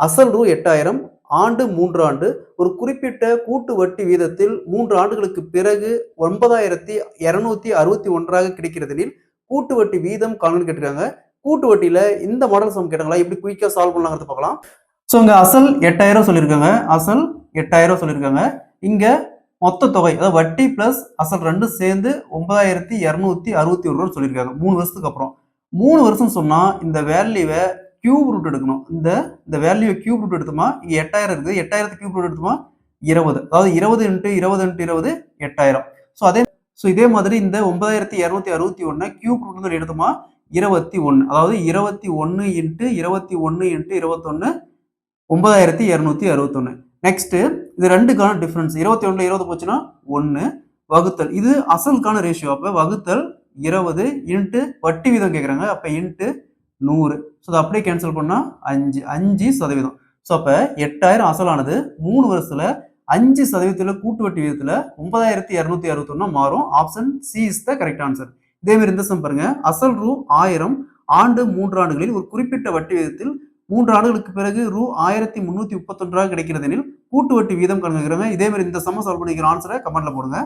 அசல் ரூ. 8000 ஆண்டு 3 ஆண்டு ஒரு குறிப்பிட்ட கூட்டு வட்டி வீதத்தில் 3 ஆண்டுகளுக்கு பிறகு 9261 கிடைக்கிறதெனில் கூட்டு வட்டி வீதம் காணும்னு கேட்டிருக்காங்க. கூட்டு வட்டியில இந்த மாடல் சம் கேட்டாங்களா எப்படி குயிக்கா சால்வ் பண்ணலாங்கிறத பார்க்கலாம். ஸோ இங்க அசல் 8000 சொல்லியிருக்காங்க. அசல் 8000 சொல்லியிருக்காங்க. இங்க மொத்த தொகை அதாவது வட்டி பிளஸ் அசல் ரெண்டும் சேர்ந்து 9261 சொல்லியிருக்காங்க 3 வருஷத்துக்கு அப்புறம். 3 வருஷம் சொன்னா இந்த வேல்யூவை கியூப் ரூட் எடுக்கணும். இந்த வேல்யூவை கியூப் ரூட் எடுத்தோமா இங்க 8000 இருக்குது. 8000 கியூப் ரூட் எடுத்தோமா 20. அதாவது 20 × 20 × 20 8000. ஸோ இதே மாதிரி இந்த 9261 கியூப் ரூட் எடுத்தோமா 21. அதாவது 21 × 21 × 21 9261. நெக்ஸ்ட் இது ரெண்டுக்கான டிஃபரன்ஸ் 21 20 போச்சுன்னா 1 வகுத்தல் இது அசலுக்கான ரேஷியோ. அப்ப வகுத்தல் 20 இன்ட்டு வட்டி வீதம் கேட்குறாங்க. அப்ப இன்ட்டு 100. ஸோ அதை அப்படியே கேன்சல் பண்ணா 5%. ஸோ அப்ப 8000 அசலானது 3 வருஷத்துல 5% கூட்டு வட்டி விதத்துல 9261 மாறும். Option C is the correct answer. இதே மாதிரி இந்த சம் பாருங்க. அசல் ரூ. 1000 ஆண்டு 3 ஆண்டுகளில் ஒரு குறிப்பிட்ட வட்டி விதத்தில் 3 ஆண்டுகளுக்கு பிறகு ரூ. 1331 கிடைக்கிறதெனில் கூட்டு வட்டி வீதம் கணக்குகிறாங்க. இதே மாதிரி இந்த சம்ம சால்வ் பண்ணிக்கிற ஆன்சரை கமெண்ட்ல போடுங்க.